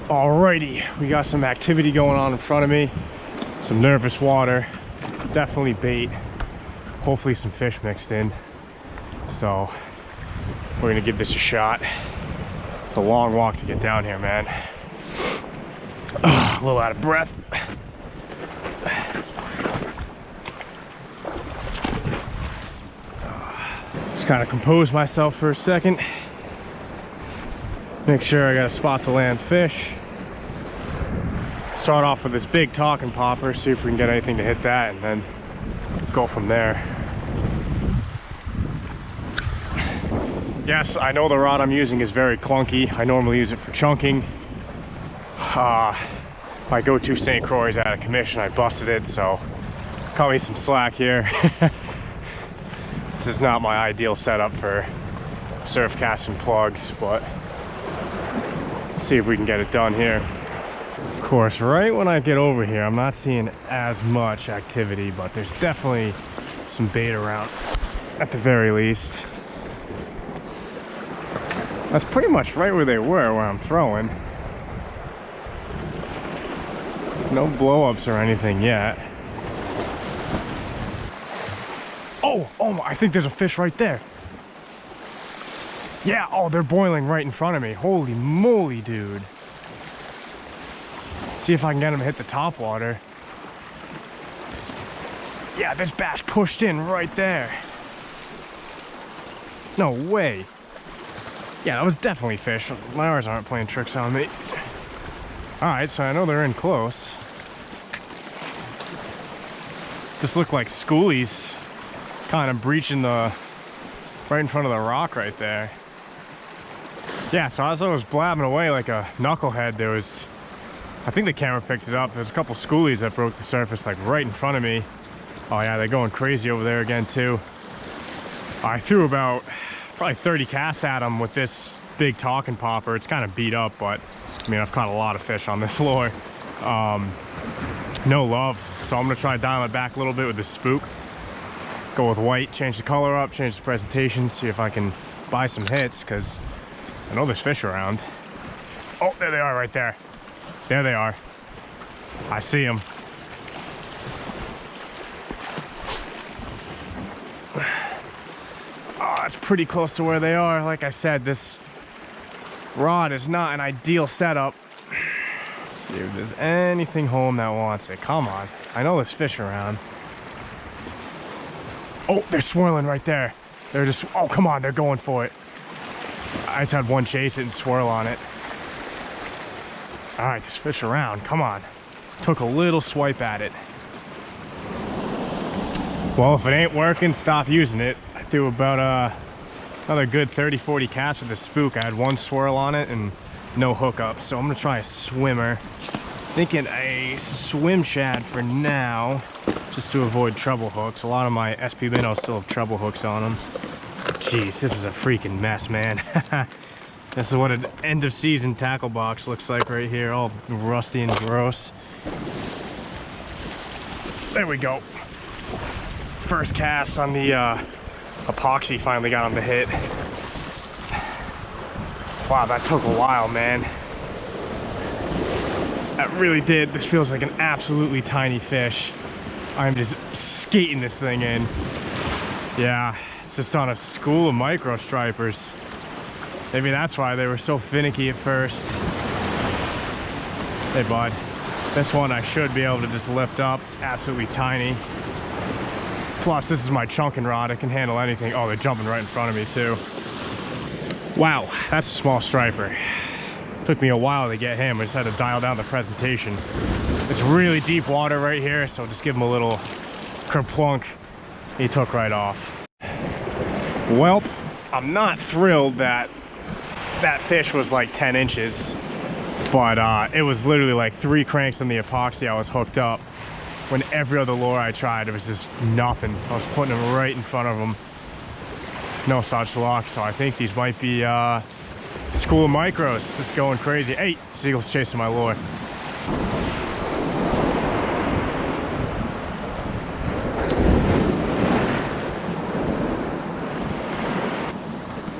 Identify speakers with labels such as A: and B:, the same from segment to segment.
A: Alrighty, we got some activity going on in front of me. Some nervous water, definitely bait, hopefully some fish mixed in. So we're gonna give this a shot. It's a long walk to get down here, man. A little out of breath. Just kind of compose myself for a second. Make sure I got a spot to land fish. Start off with this big talking popper, see if we can get anything to hit that, and then go from there. Yes, I know the rod I'm using is very clunky. I normally use it for chunking. My go-to St. Croix's out of commission. I busted it, so cut me some slack here. This is not my ideal setup for surf casting plugs, but let's see if we can get it done here. Of course, right when I get over here, I'm not seeing as much activity, but there's definitely some bait around at the very least. That's pretty much right where they were, where I'm throwing. No blow-ups or anything yet. Oh, I think there's a fish right there. Yeah, oh, they're boiling right in front of me. Holy moly, dude. See if I can get them to hit the top water. Yeah, this bass pushed in right there. No way. Yeah, that was definitely fish. My oars aren't playing tricks on me. Alright, so I know they're in close. This looked like schoolies kind of breaching the right in front of the rock right there. Yeah, so as I was blabbing away like a knucklehead, there was, I think the camera picked it up, there's a couple schoolies that broke the surface like right in front of me. Oh yeah, they're going crazy over there again too. I threw about probably 30 casts at them with this big talking popper. It's kind of beat up, but I mean, I've caught a lot of fish on this lure. No love, so I'm gonna try to dial it back a little bit with this spook. Go with white, change the color up, change the presentation, see if I can buy some hits, because I know there's fish around. Oh, there they are right there. There they are. I see them. Oh, it's pretty close to where they are. Like I said, this rod is not an ideal setup. Let's see if there's anything home that wants it. Come on. I know there's fish around. Oh, they're swirling right there. They're just, oh, come on, they're going for it. I just had one chase it and swirl on it. All right, there's fish around, come on. Took a little swipe at it. Well, if it ain't working, stop using it. I threw about another good 30-40 casts with the spook. I had one swirl on it and no hookup, so I'm gonna try a swimmer. Thinking a swim shad for now, just to avoid treble hooks. A lot of my SP minnows still have treble hooks on them. Jeez, this is a freaking mess, man. This is what an end of season tackle box looks like right here, all rusty and gross. There we go. First cast on the epoxy finally got on the hit. Wow, that took a while, man. That really did. This feels like an absolutely tiny fish. I'm just skating this thing in. Yeah, it's just on a school of micro stripers. Maybe that's why they were so finicky at first. Hey, bud. This one I should be able to just lift up. It's absolutely tiny. Plus, this is my chunking rod. It can handle anything. Oh, they're jumping right in front of me, too. Wow, that's a small striper. Took me a while to get him. I just had to dial down the presentation. It's really deep water right here, so just give him a little kerplunk. He took right off. Well, I'm not thrilled that that fish was like 10 inches, but it was literally like 3 cranks on the epoxy. I was hooked up. When every other lure I tried, it was just nothing. I was putting him right in front of him. No such luck, so I think these might be school of micros. Just going crazy. Hey, seagulls chasing my lure.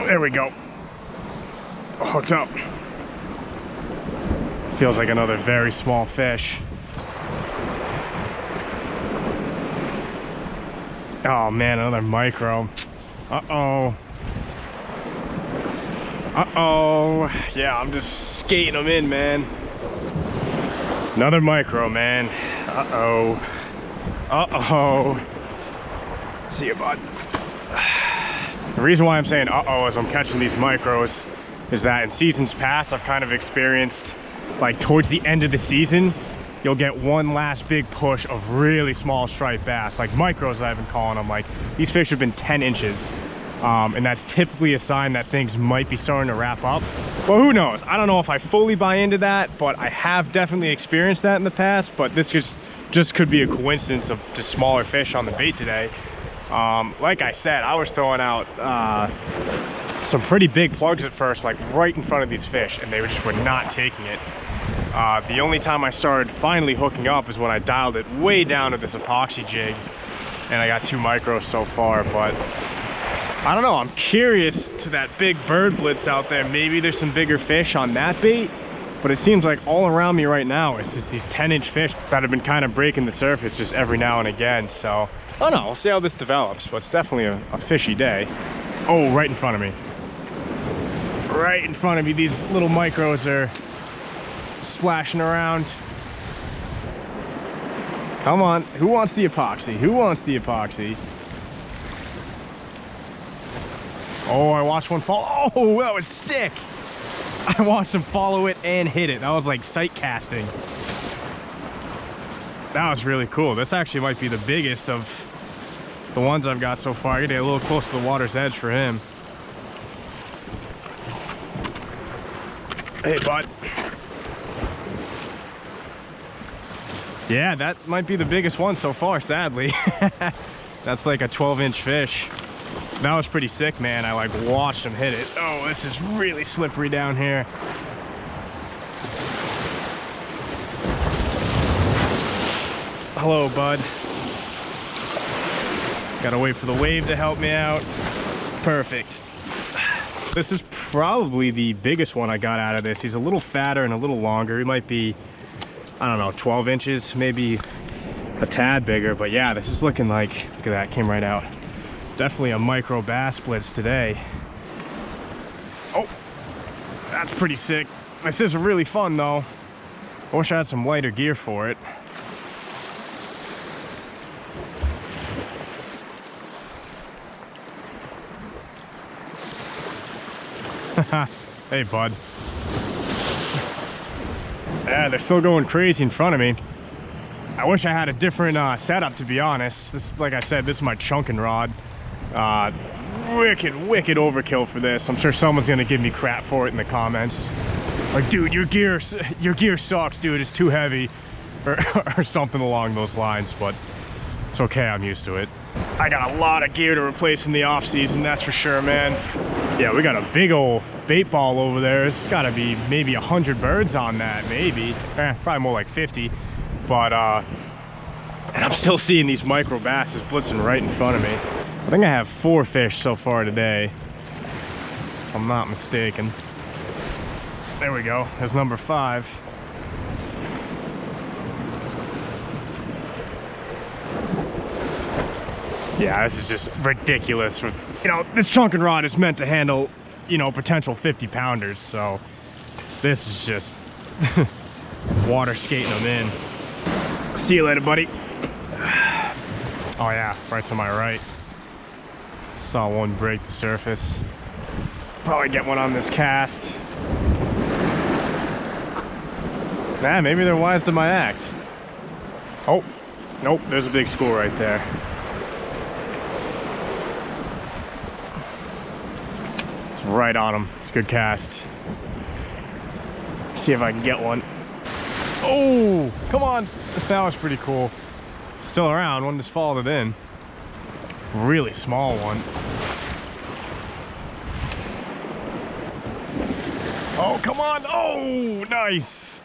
A: There we go. Hooked up. Feels like another very small fish. Oh man, another micro. Uh-oh. Uh-oh. Yeah, I'm just skating them in, man. Another micro, man. Uh-oh. Uh-oh. See you, bud. The reason why I'm saying uh-oh is I'm catching these micros is that in seasons past, I've kind of experienced, like towards the end of the season, you'll get one last big push of really small striped bass, like micros I've been calling them. Like these fish have been 10 inches. And that's typically a sign that things might be starting to wrap up. Well, who knows? I don't know if I fully buy into that, but I have definitely experienced that in the past. But this just could be a coincidence of just smaller fish on the bait today. Like I said, I was throwing out some pretty big plugs at first, like right in front of these fish, and they just were not taking it. The only time I started finally hooking up is when I dialed it way down to this epoxy jig, and I got 2 micros so far. But I don't know, I'm curious to that big bird blitz out there. Maybe there's some bigger fish on that bait, but it seems like all around me right now it's just these 10-inch fish that have been kind of breaking the surface just every now and again. So I don't know, we'll see how this develops, but it's definitely a fishy day. Oh, right in front of me. Right in front of me, these little micros are splashing around. Come on, who wants the epoxy? Who wants the epoxy? Oh, I watched one fall. Oh, that was sick. I watched him follow it and hit it. That was like sight casting. That was really cool. This actually might be the biggest of the ones I've got so far. I gotta get a little close to the water's edge for him. Hey, bud. Yeah, that might be the biggest one so far, sadly. That's like a 12-inch fish. That was pretty sick, man. I like watched him hit it. Oh, this is really slippery down here. Hello, bud. Gotta wait for the wave to help me out. Perfect. This is probably the biggest one I got out of this. He's a little fatter and a little longer. He might be, I don't know, 12 inches, maybe a tad bigger. But yeah, this is looking like, look at that, came right out. Definitely a micro bass blitz today. Oh, that's pretty sick. This is really fun though. I wish I had some lighter gear for it. Hey, bud. Yeah, they're still going crazy in front of me. I wish I had a different setup, to be honest. This, like I said, this is my chunking rod. Wicked overkill for this. I'm sure someone's gonna give me crap for it in the comments. Like, dude, your gear sucks, dude. It's too heavy, or something along those lines. But it's okay. I'm used to it. I got a lot of gear to replace in the off season, that's for sure, man. Yeah, we got a big old bait ball over there. It's got to be maybe 100 birds on that, maybe. Probably more like 50. But and I'm still seeing these micro basses blitzing right in front of me. I think I have 4 fish so far today, if I'm not mistaken. There we go. There's number 5. Yeah, this is just ridiculous. You know, this chunking rod is meant to handle, you know, potential 50-pounders. So this is just water skating them in. See you later, buddy. Oh yeah, right to my right. Saw one break the surface. Probably get one on this cast. Nah, maybe they're wise to my act. Oh, nope, there's a big school right there. It's right on him. It's a good cast. See if I can get one. Oh, come on. That was pretty cool. Still around, one just followed it in. Really small one. Oh, come on. Oh, nice.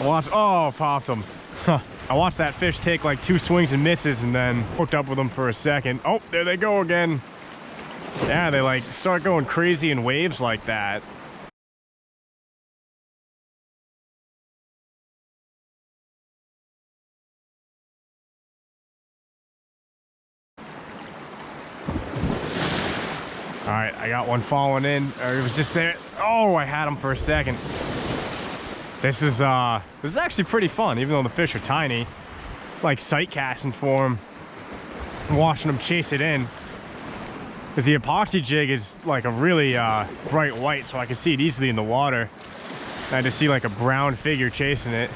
A: Oh, popped him. I watched that fish take like 2 swings and misses and then hooked up with them for a second. Oh, there they go again. Yeah, they like start going crazy in waves like that. All right, I got one falling in. It was just there. Oh, I had him for a second. This is actually pretty fun, even though the fish are tiny. Like sight casting for them, watching them chase it in. Because the epoxy jig is like a really bright white, so I can see it easily in the water. I just see like a brown figure chasing it.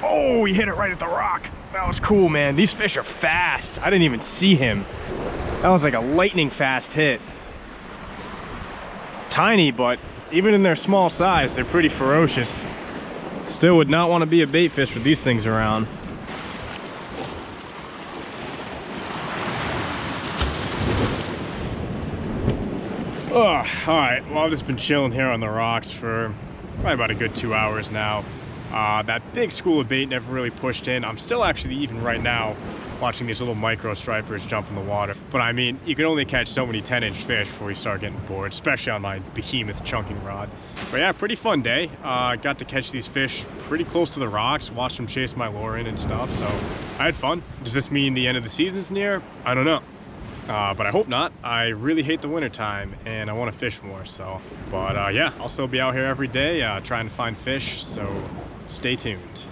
A: Oh, he hit it right at the rock. That was cool, man. These fish are fast. I didn't even see him. That was like a lightning fast hit. Tiny, but even in their small size, they're pretty ferocious. Still would not want to be a bait fish with these things around. Oh, all right, well, I've just been chilling here on the rocks for probably about a good 2 hours now. That big school of bait never really pushed in. I'm still actually, even right now, watching these little micro stripers jump in the water. But I mean, you can only catch so many 10-inch fish before you start getting bored, especially on my behemoth chunking rod. But yeah, pretty fun day. Got to catch these fish pretty close to the rocks, watched them chase my lure in and stuff, so I had fun. Does this mean the end of the season's near? I don't know. But I hope not. I really hate the winter time and I want to fish more, so. But yeah, I'll still be out here every day trying to find fish, so stay tuned.